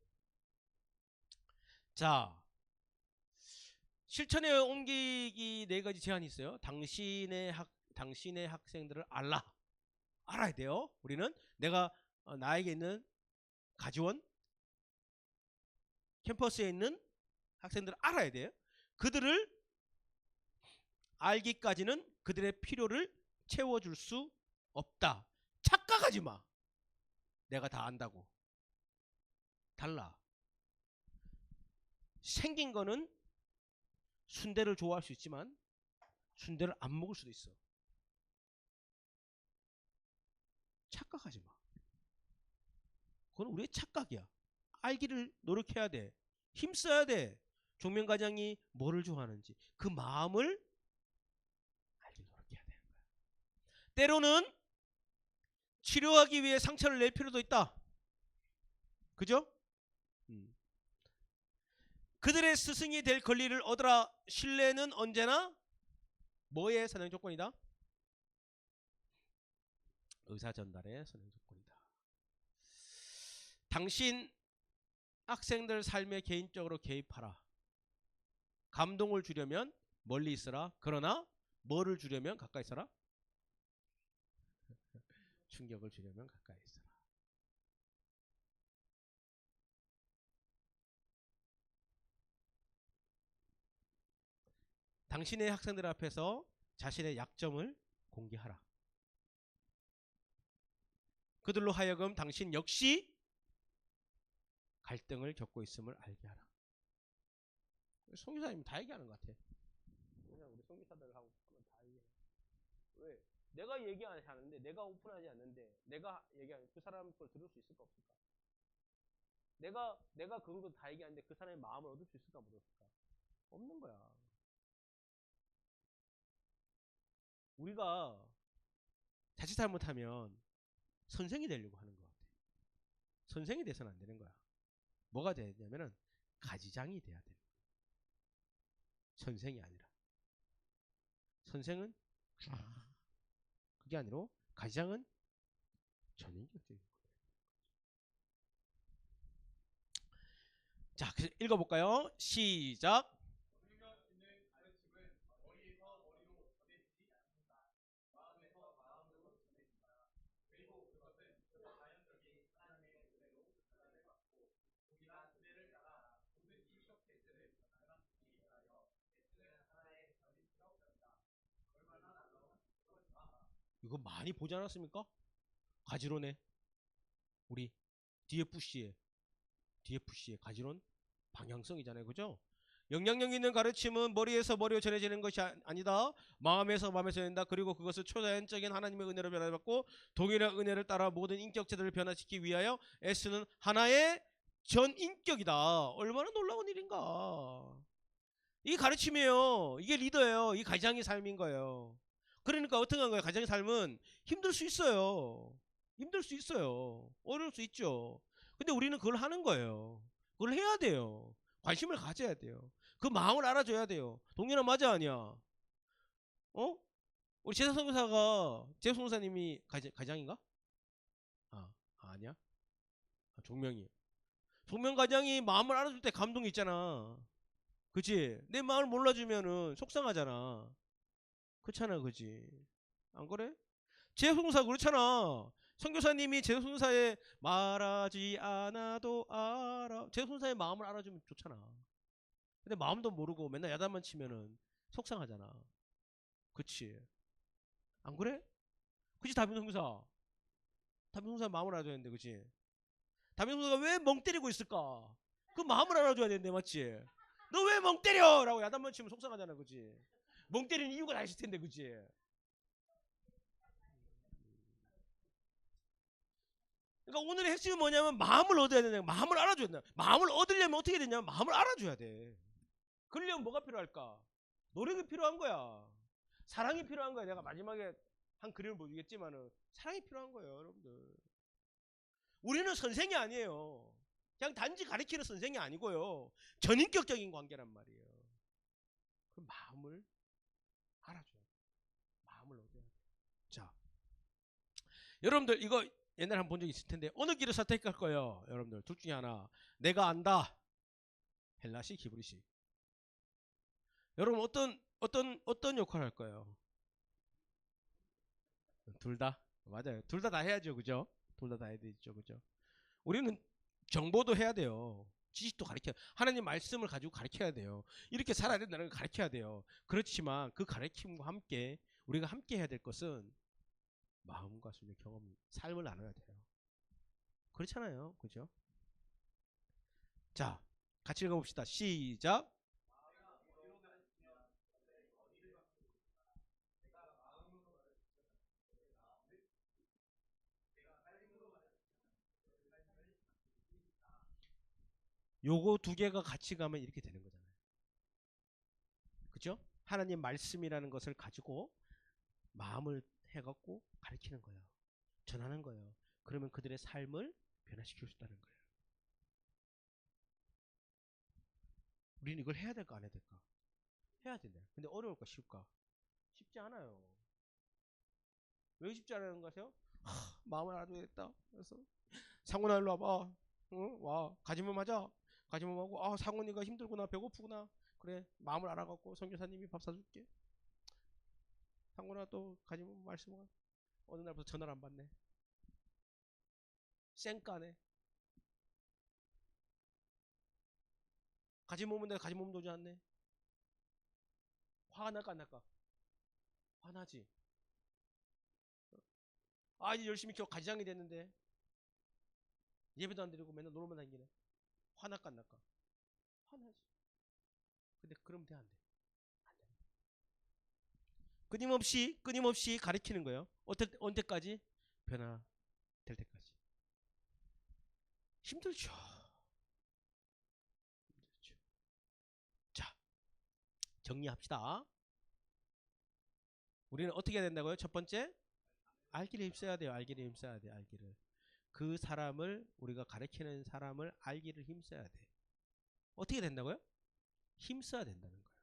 자, 실천에 옮기기 네 가지 제안이 있어요. 당신의 학생들을 알아야 돼요. 우리는 내가 나에게 있는 가지원, 캠퍼스에 있는 학생들을 알아야 돼요. 그들을 알기까지는 그들의 필요를 채워줄 수 없다. 착각하지 마. 내가 다 안다고. 달라. 생긴 거는 순대를 좋아할 수 있지만 순대를 안 먹을 수도 있어. 착각하지 마. 그건 우리의 착각이야. 알기를 노력해야 돼. 힘써야 돼. 종면과장이 뭐를 좋아하는지 그 마음을 알기 노력해야 되는 거야. 때로는 치료하기 위해 상처를 낼 필요도 있다. 그죠? 그들의 스승이 될 권리를 얻으라. 신뢰는 언제나 뭐의 선행 조건이다? 의사 전달의 선행 조건이다. 당신 학생들 삶에 개인적으로 개입하라. 감동을 주려면 멀리 있어라. 그러나 뭐를 주려면 가까이 있어라? 충격을 주려면 가까이 있어라. 당신의 학생들 앞에서 자신의 약점을 공개하라. 그들로 하여금 당신 역시 갈등을 겪고 있음을 알게 하라. 송교사님 다 얘기하는 것 같아. 그냥 우리 송교사들하고 하면 다 얘기해. 왜? 내가 얘기 안 하는데, 내가 오픈하지 않는데, 내가 얘기하는 그 사람 걸 들을 수 있을까 없을까? 내가 그런 거 다 얘기하는데 그 사람의 마음을 얻을 수 있을까 못 얻을까? 없는 거야. 우리가 자칫 잘못하면 선생이 되려고 하는 것 같아. 선생이 돼서는 안 되는 거야. 뭐가 돼야 되냐면은 가지장이 돼야 돼. 선생이 아니라. 선생은 그게 아니라 가지장은 전인격적인 거예요. 자, 그래서 읽어볼까요? 시작. 이거 많이 보지 않았습니까? 가지론에 우리 DFC의 가지론 방향성이잖아요. 그죠? 영향력 있는 가르침은 머리에서 머리로 전해지는 것이 아니다. 마음에서 마음에 전한다. 그리고 그것을 초자연적인 하나님의 은혜로 변화받고 동일한 은혜를 따라 모든 인격체들을 변화시키기 위하여 애쓰는 하나의 전인격이다. 얼마나 놀라운 일인가. 이 가르침이에요. 이게 리더예요. 이 가장의 삶인 거예요. 그러니까 어떻게 한 거예요? 가장의 삶은 힘들 수 있어요. 힘들 수 있어요. 어려울 수 있죠. 근데 우리는 그걸 하는 거예요. 그걸 해야 돼요. 관심을 가져야 돼요. 그 마음을 알아줘야 돼요. 동료는 맞아 아니야? 어? 우리 제사성사가 제사성사님이 가장인가? 아니야? 종명이. 종명 가장이 마음을 알아줄 때 감동이 있잖아. 그치? 내 마음을 몰라주면은 속상하잖아. 그렇잖아, 그지? 안 그래? 제송사 그렇잖아. 선교사님이 제송사에 말하지 않아도 알아. 제송사의 마음을 알아주면 좋잖아. 근데 마음도 모르고 맨날 야단만 치면은 속상하잖아. 그치? 안 그래? 그치, 다빈선교사. 다빈선교사 마음을 알아줘야 되는데, 그치? 다빈선교사가 왜 멍 때리고 있을까? 그 마음을 알아줘야 되는데, 맞지? 너 왜 멍 때려! 라고 야단만 치면 속상하잖아, 그치? 멍 때리는 이유가 다 있을 텐데, 그치? 그러니까 오늘의 핵심은 뭐냐면 마음을 얻어야 되냐, 마음을 알아줘야 된다. 마음을 얻으려면 어떻게 되냐면 마음을 알아줘야 돼. 그러려면 뭐가 필요할까? 노력이 필요한 거야. 사랑이 필요한 거야. 내가 마지막에 한 그림을 보여주겠지만은 사랑이 필요한 거예요, 여러분들. 우리는 선생이 아니에요. 그냥 단지 가르치는 선생이 아니고요. 전인격적인 관계란 말이에요. 그 마음을 알아줘야 돼. 마음을 얻어야 돼. 자, 여러분들 이거 옛날에 한번 본 적 있을 텐데 어느 길을 선택할 거예요, 여러분들. 둘 중에 하나. 내가 안다. 헬라식, 히브리식. 여러분 어떤 역할을 할 거예요? 둘 다? 맞아요. 둘 다 다 해야죠, 그죠? 둘 다 다 해야 되죠, 그죠? 우리는 정보도 해야 돼요. 지식도 가르쳐. 하나님 말씀을 가지고 가르쳐야 돼요. 이렇게 살아야 된다는 걸 가르쳐야 돼요. 그렇지만 그 가르침과 함께 우리가 함께 해야 될 것은 마음과 순의 경험, 삶을 나눠야 돼요. 그렇잖아요, 그죠? 자, 같이 읽어봅시다. 시작. 요거 두 개가 같이 가면 이렇게 되는 거잖아요. 그죠? 하나님 말씀이라는 것을 가지고 마음을 해갖고 가르치는 거예요. 전하는 거예요. 그러면 그들의 삶을 변화시킬 수 있다는 거예요. 우리는 이걸 해야 될까 안 해야 될까? 해야 된다. 근데 어려울까 쉽까? 쉽지 않아요. 왜 쉽지 않은 거 아세요? 마음을 알아야겠다. 그래서 상훈아 일로 와봐. 응? 와. 가지몸 하자. 가지몸 하고 상훈이가 힘들구나 배고프구나. 그래 마음을 알아갖고 선교사님이 밥 사줄게. 상훈아 또 가지몸 말씀을 어느 날부터 전화를 안 받네. 쌩까네. 가지몸은 내가 가지몸도 오지 않네. 화가 날까 안 날까? 화나지. 이제 열심히 겨 가지장이 됐는데 예배도 안 드리고 맨날 놀러만 다니네. 화날까 안 날까? 화나지. 근데 그러면 돼, 안 돼? 안 돼. 끊임없이 가르치는 거예요. 언제까지? 변화될 때까지. 힘들죠. 힘들죠. 자, 정리합시다. 우리는 어떻게 해야 된다고요? 첫 번째, 알기를 힘써야 돼요. 알기를 힘써야 돼요. 알기를. 그 사람을, 우리가 가르치는 사람을 알기를 힘써야 돼. 어떻게 된다고요? 힘써야 된다는 거예요.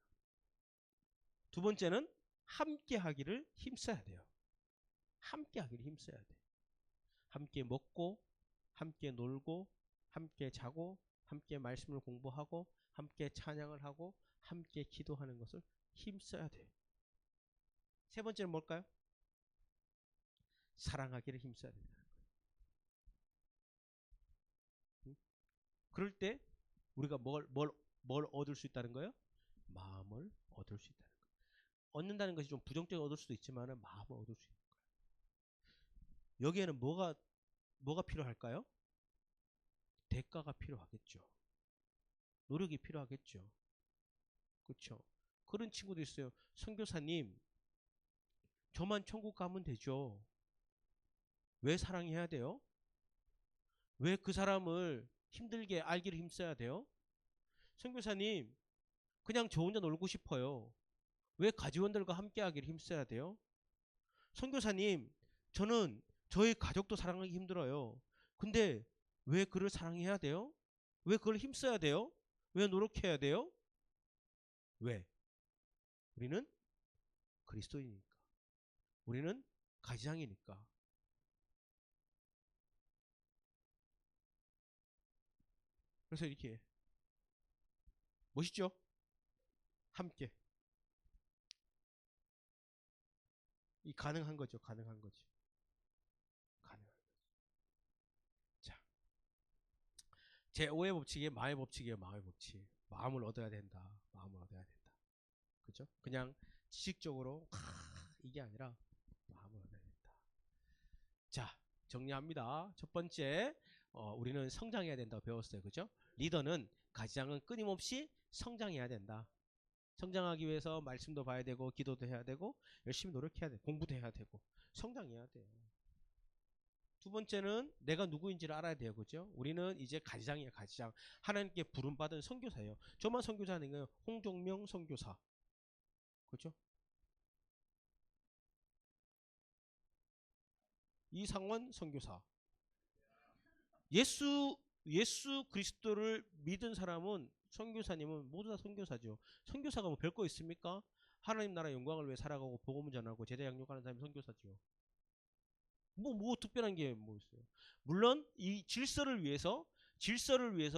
두 번째는 함께 하기를 힘써야 돼요. 함께 하기를 힘써야 돼. 함께 먹고, 함께 놀고, 함께 자고, 함께 말씀을 공부하고, 함께 찬양을 하고, 함께 기도하는 것을 힘써야 돼. 세 번째는 뭘까요? 사랑하기를 힘써야 된다는 거예요. 응? 그럴 때 우리가 뭘 얻을 수 있다는 거예요? 마음을 얻을 수 있다는 거예요. 얻는다는 것이 좀 부정적으로 얻을 수도 있지만 마음을 얻을 수 있는 거예요. 여기에는 뭐가 필요할까요? 대가가 필요하겠죠. 노력이 필요하겠죠. 그렇죠? 그런 친구도 있어요. 선교사님, 저만 천국 가면 되죠. 왜 사랑해야 돼요? 왜 그 사람을 힘들게 알기를 힘써야 돼요? 선교사님, 그냥 저 혼자 놀고 싶어요. 왜 가지원들과 함께 하기를 힘써야 돼요? 선교사님, 저는 저희 가족도 사랑하기 힘들어요. 근데 왜 그를 사랑해야 돼요? 왜 그걸 힘써야 돼요? 왜 노력해야 돼요? 왜? 우리는 그리스도이니까. 우리는 가지장이니까. 그래서 이렇게 멋있죠? 함께. 이 가능한 거죠. 가능한 거죠. 가능한 거죠. 자, 제5의 법칙이 마음의 법칙이에요. 마음의 법칙. 마음을 얻어야 된다. 마음을 얻어야 된다. 그죠? 그냥 지식적으로 이게 아니라 마음을 얻어야 된다. 자, 정리합니다. 첫 번째, 우리는 성장해야 된다고 배웠어요. 그죠? 리더는, 가지장은 끊임없이 성장해야 된다. 성장하기 위해서 말씀도 봐야 되고, 기도도 해야 되고, 열심히 노력해야 돼. 공부도 해야 되고, 성장해야 돼요. 두 번째는 내가 누구인지를 알아야 돼요. 그죠? 우리는 이제 가지장이에요. 가지장. 하나님께 부름받은 선교사예요. 저만 선교사 아닌 거예요. 홍종명 선교사. 그죠? 이상원 선교사. 예수 그리스도를 믿은 사람은, 선교사님은 모두 다 선교사죠. 선교사가 뭐 별거 있습니까? 하나님 나라 영광을 위해 살아가고 복음을 전하고 제자 양육하는 사람이 선교사죠. 뭐 특별한 게 뭐 있어요? 물론 이 질서를 위해서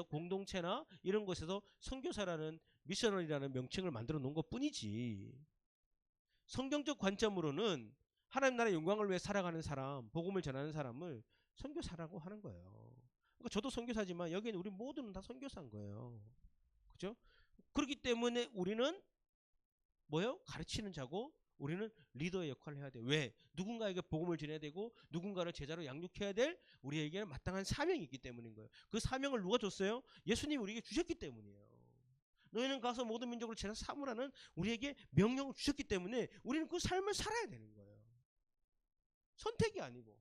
공동체나 이런 곳에서 선교사라는 미셔널이라는 명칭을 만들어 놓은 것뿐이지. 성경적 관점으로는 하나님 나라의 영광을 위해 살아가는 사람, 복음을 전하는 사람을 선교사라고 하는 거예요. 그러니까 저도 선교사지만 여기는 우리 모두는 다 선교사인 거예요. 그죠? 그렇기 때문에 우리는 뭐예요? 가르치는 자고 우리는 리더의 역할을 해야 돼. 왜? 누군가에게 복음을 전해야 되고 누군가를 제자로 양육해야 될 우리에게는 마땅한 사명이 있기 때문인 거예요. 그 사명을 누가 줬어요? 예수님이 우리에게 주셨기 때문이에요. 너희는 가서 모든 민족을 제자 삼으라는 우리에게 명령을 주셨기 때문에 우리는 그 삶을 살아야 되는 거예요. 선택이 아니고.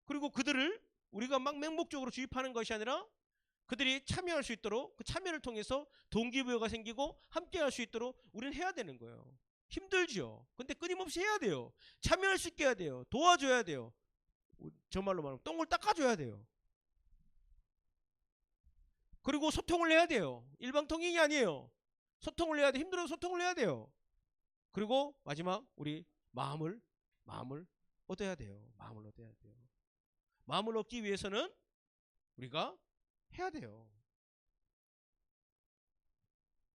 그리고 그들을 우리가 막 맹목적으로 주입하는 것이 아니라 그들이 참여할 수 있도록 그 참여를 통해서 동기부여가 생기고 함께 할 수 있도록 우리는 해야 되는 거예요. 힘들죠. 근데 끊임없이 해야 돼요. 참여할 수 있게 해야 돼요. 도와줘야 돼요. 저 말로 말하면 똥을 닦아줘야 돼요. 그리고 소통을 해야 돼요. 일방통행이 아니에요. 소통을 해야 돼. 힘들어도 소통을 해야 돼요. 그리고 마지막 우리 마음을 얻어야 돼요. 마음을 얻어야 돼요. 마음을 얻기 위해서는 우리가 해야 돼요.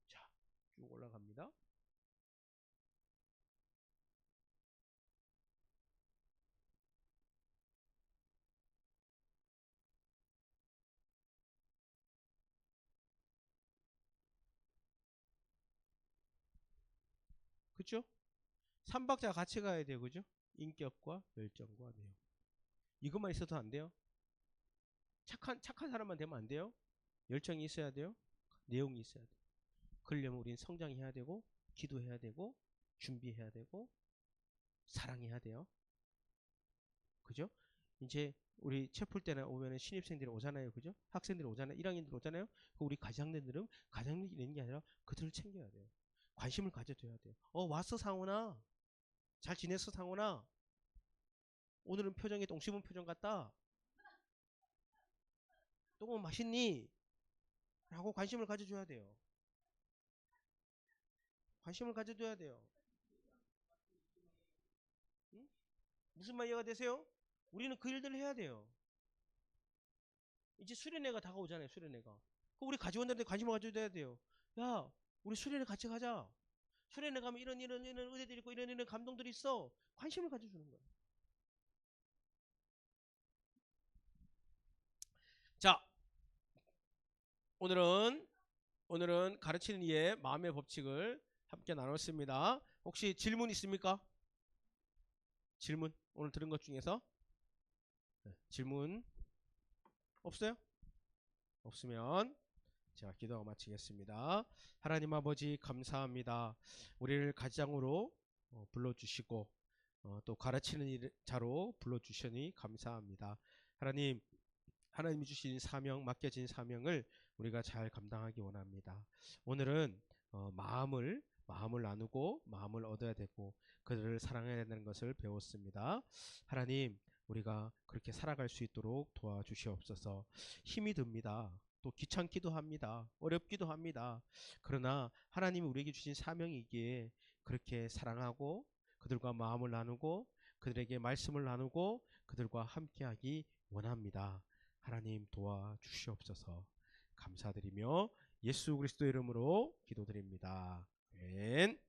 자, 쭉 올라갑니다. 그죠? 3박자 같이 가야 돼요. 그죠? 인격과 열정과 내용. 이것만 있어도 안 돼요. 착한 사람만 되면 안 돼요. 열정이 있어야 돼요. 내용이 있어야 돼. 그러려면 우리는 성장해야 되고 기도해야 되고 준비해야 되고 사랑해야 돼요. 그죠? 이제 우리 책 풀 때나 오면은 신입생들이 오잖아요. 그죠? 학생들이 오잖아요. 1학년들 오잖아요. 그 우리 가장들은 가장들이 있는 게 아니라 그들을 챙겨야 돼요. 관심을 가져줘야 돼요. 왔어 상훈아. 잘 지냈어 상훈아. 오늘은 표정이 똥 씹은 표정 같다. 똥은 맛있니? 라고 관심을 가져줘야 돼요. 관심을 가져줘야 돼요. 응? 무슨 말 이해가 되세요? 우리는 그 일들을 해야 돼요. 이제 수련회가 다가오잖아요. 수련회가. 그 우리 가지원들한테 관심을 가져줘야 돼요. 야, 우리 수련회 같이 가자. 수련회 가면 이런 의대들이 있고 이런 감동들이 있어. 관심을 가져주는 거예요. 자, 오늘은 가르치는 이의 마음의 법칙을 함께 나눴습니다. 혹시 질문 있습니까? 질문 오늘 들은 것 중에서 질문 없어요? 없으면 제가 기도하고 마치겠습니다. 하나님 아버지 감사합니다. 우리를 가장으로 불러주시고 또 가르치는 자로 불러주시니 감사합니다. 하나님이 주신 사명, 맡겨진 사명을 우리가 잘 감당하기 원합니다. 오늘은 마음을 나누고 마음을 얻어야 되고 그들을 사랑해야 된다는 것을 배웠습니다. 하나님, 우리가 그렇게 살아갈 수 있도록 도와주시옵소서. 힘이 듭니다. 또 귀찮기도 합니다. 어렵기도 합니다. 그러나 하나님이 우리에게 주신 사명이기에 그렇게 사랑하고 그들과 마음을 나누고 그들에게 말씀을 나누고 그들과 함께하기 원합니다. 하나님 도와주시옵소서. 감사드리며 예수 그리스도 이름으로 기도드립니다. 아멘.